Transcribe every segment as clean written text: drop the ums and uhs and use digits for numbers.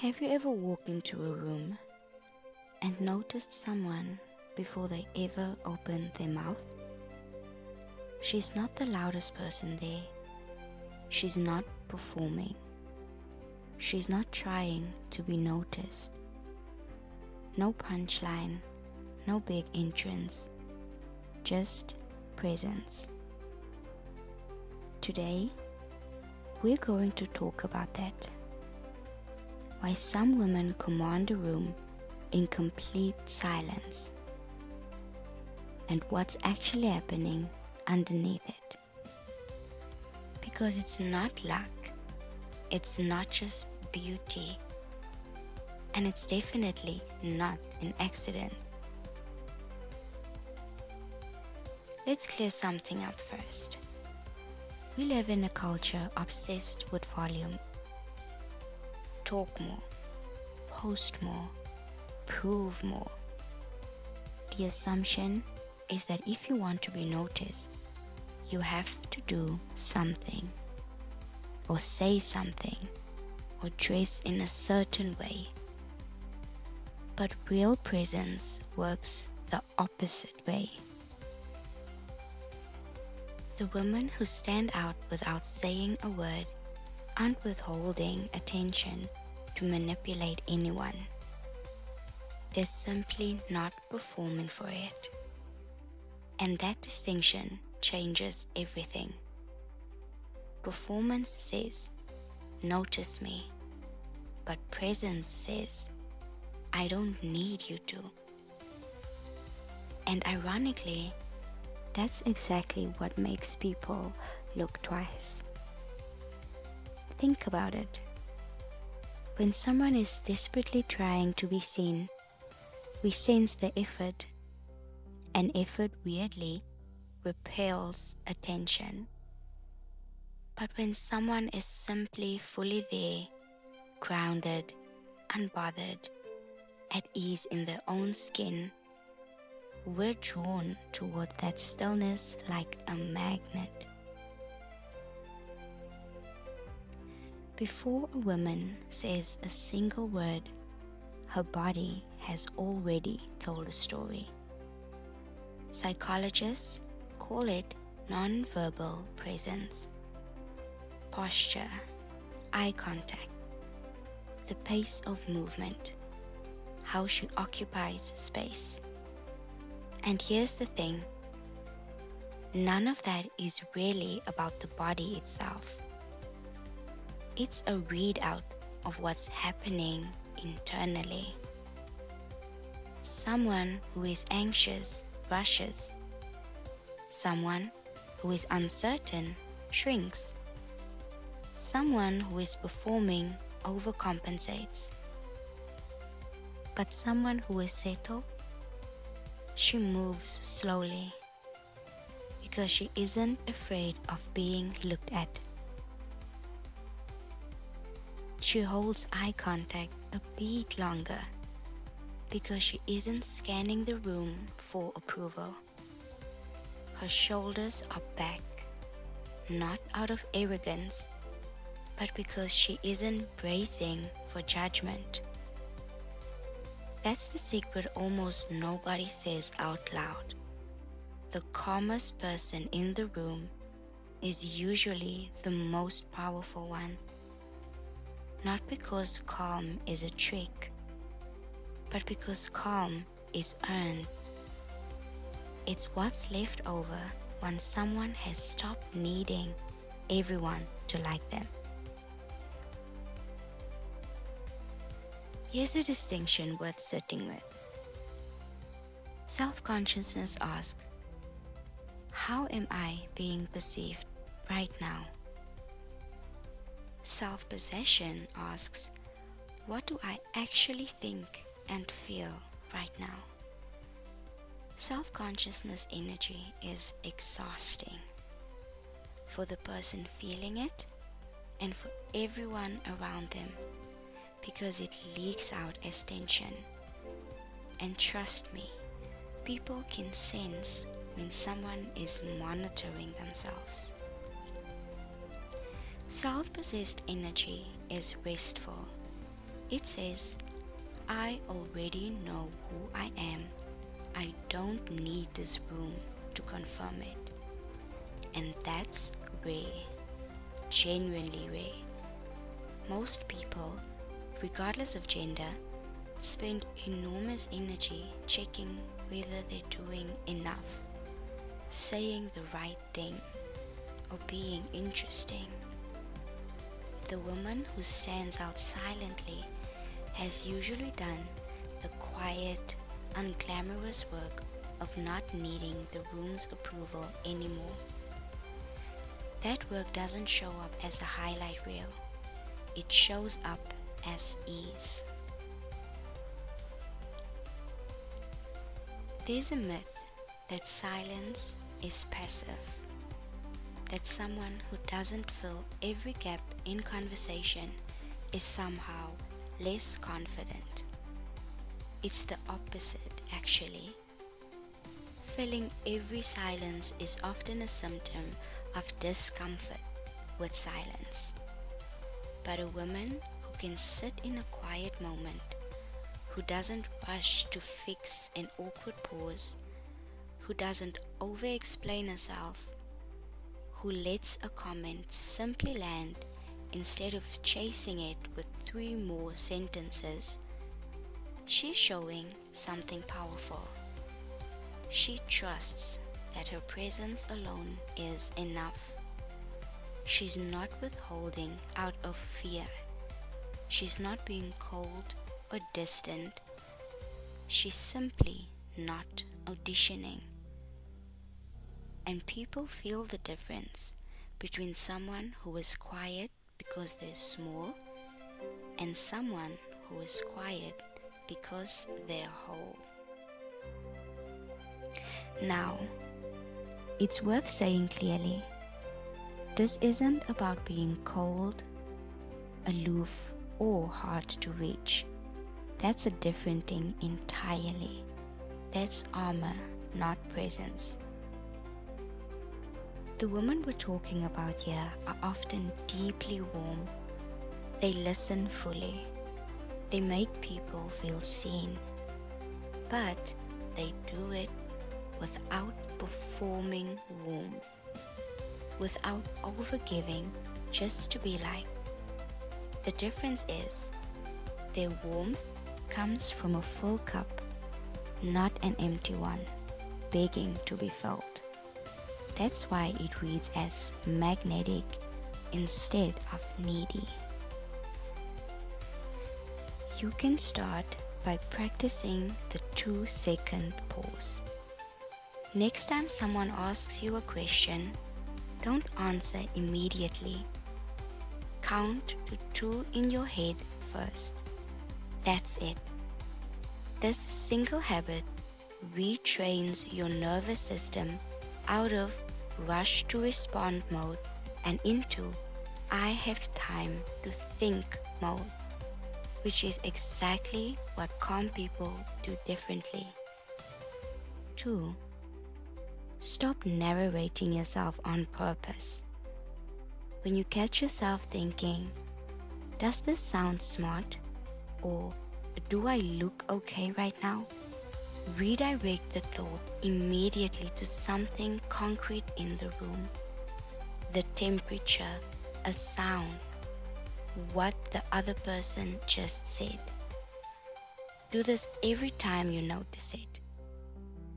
Have you ever walked into a room and noticed someone before they ever opened their mouth? She's not the loudest person there. She's not performing. She's not trying to be noticed. No punchline, no big entrance, just presence. Today, we're going to talk about that. Why some women command a room in complete silence, and what's actually happening underneath it. Because it's not luck, it's not just beauty, and it's definitely not an accident. Let's clear something up first. We live in a culture obsessed with volume. Talk more, post more, prove more. The assumption is that if you want to be noticed, you have to do something, or say something, or dress in a certain way. But real presence works the opposite way. The women who stand out without saying a word aren't withholding attention to manipulate anyone. They're simply not performing for it. And that distinction changes everything. Performance says, notice me. But presence says, I don't need you to. And ironically, that's exactly what makes people look twice. Think about it. When someone is desperately trying to be seen, we sense the effort, and effort weirdly repels attention. But when someone is simply fully there, grounded, unbothered, at ease in their own skin, we're drawn toward that stillness like a magnet. Before a woman says a single word, her body has already told a story. Psychologists call it non-verbal presence, posture, eye contact, the pace of movement, how she occupies space. And here's the thing, none of that is really about the body itself. It's a readout of what's happening internally. Someone who is anxious rushes. Someone who is uncertain shrinks. Someone who is performing overcompensates. But someone who is settled, she moves slowly because she isn't afraid of being looked at. She holds eye contact a beat longer because she isn't scanning the room for approval. Her shoulders are back, not out of arrogance, but because she isn't bracing for judgment. That's the secret almost nobody says out loud. The calmest person in the room is usually the most powerful one. Not because calm is a trick, but because calm is earned. It's what's left over once someone has stopped needing everyone to like them. Here's a distinction worth sitting with. Self-consciousness asks, how am I being perceived right now? Self-possession asks, what do I actually think and feel right now? Self-consciousness energy is exhausting for the person feeling it and for everyone around them because it leaks out as tension. And trust me, people can sense when someone is monitoring themselves. Self-possessed energy is restful, It says, I already know who I am. I don't need this room to confirm it. And that's rare, genuinely rare. Most people, regardless of gender, spend enormous energy checking whether they're doing enough, saying the right thing, or being interesting. The woman who stands out silently has usually done the quiet, unglamorous work of not needing the room's approval anymore. That work doesn't show up as a highlight reel. It shows up as ease. There's a myth that silence is passive, that someone who doesn't fill every gap in conversation is somehow less confident. It's the opposite, actually. Filling every silence is often a symptom of discomfort with silence. But a woman who can sit in a quiet moment, who doesn't rush to fix an awkward pause, who doesn't over-explain herself, who lets a comment simply land instead of chasing it with 3 more sentences, she's showing something powerful. She trusts that her presence alone is enough. She's not withholding out of fear. She's not being cold or distant. She's simply not auditioning. And people feel the difference between someone who is quiet because they're small and someone who is quiet because they're whole. Now, it's worth saying clearly, this isn't about being cold, aloof, or hard to reach. That's a different thing entirely. That's armor, not presence. The women we're talking about here are often deeply warm. They listen fully. They make people feel seen. But they do it without performing warmth, without overgiving just to be liked. The difference is, their warmth comes from a full cup, not an empty one, begging to be filled. That's why it reads as magnetic instead of needy. You can start by practicing the 2-second pause. Next time someone asks you a question, don't answer immediately. Count to 2 in your head first. That's it. This single habit retrains your nervous system out of rush to respond mode and into I have time to think mode, which is exactly what calm people do differently. 2. Stop narrating yourself on purpose. When you catch yourself thinking, does this sound smart? Or do I look okay right now? Redirect the thought immediately to something concrete in the room. The temperature, a sound, what the other person just said. Do this every time you notice it.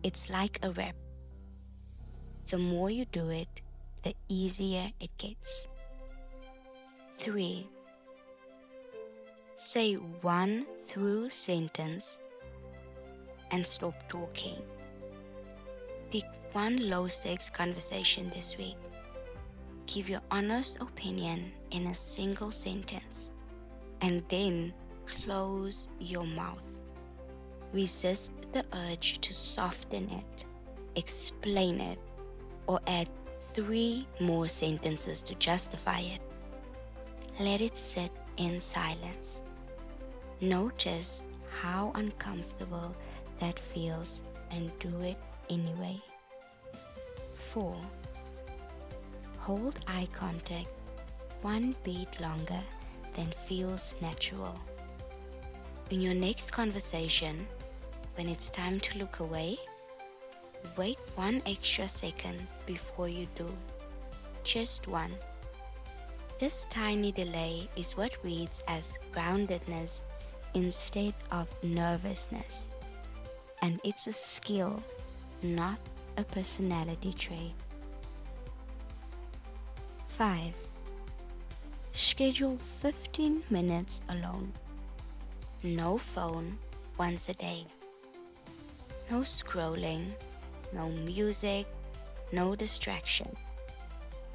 It's like a rep. The more you do it, the easier it gets. 3. Say one through sentence and stop talking. Pick one low-stakes conversation this week. Give your honest opinion in a single sentence, and then close your mouth. Resist the urge to soften it, explain it, or add 3 more sentences to justify it. Let it sit in silence. Notice how uncomfortable that feels and do it anyway. 4. Hold eye contact 1 beat longer than feels natural. In your next conversation, when it's time to look away, wait 1 extra second before you do. Just one. This tiny delay is what reads as groundedness instead of nervousness. And it's a skill, not a personality trait. 5. Schedule 15 minutes alone. No phone once a day. No scrolling, no music, no distraction.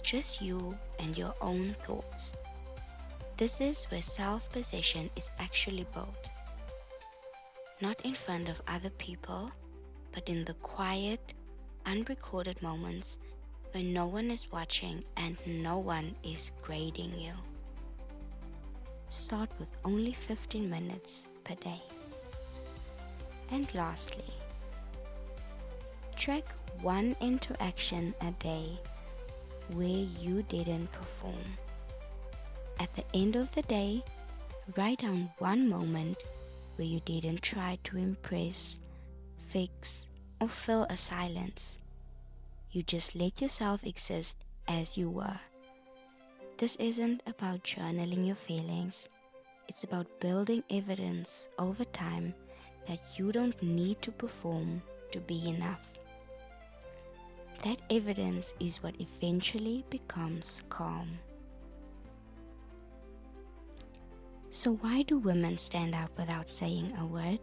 Just you and your own thoughts. This is where self-possession is actually built. Not in front of other people, but in the quiet, unrecorded moments when no one is watching and no one is grading you. Start with only 15 minutes per day. And lastly, track one interaction a day where you didn't perform. At the end of the day, write down one moment where you didn't try to impress, fix, or fill a silence. You just let yourself exist as you were. This isn't about journaling your feelings. It's about building evidence over time that you don't need to perform to be enough. That evidence is what eventually becomes calm. So why do women stand out without saying a word?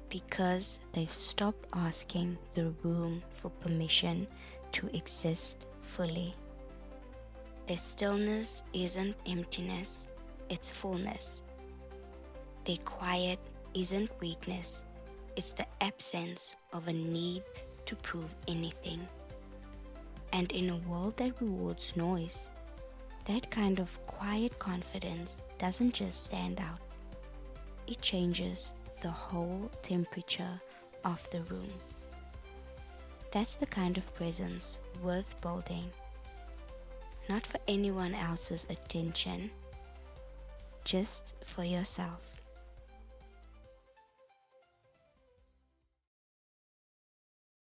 Because they've stopped asking the room for permission to exist fully. Their stillness isn't emptiness, it's fullness. Their quiet isn't weakness, it's the absence of a need to prove anything. And in a world that rewards noise, that kind of quiet confidence doesn't just stand out, it changes the whole temperature of the room. That's the kind of presence worth building, not for anyone else's attention, just for yourself.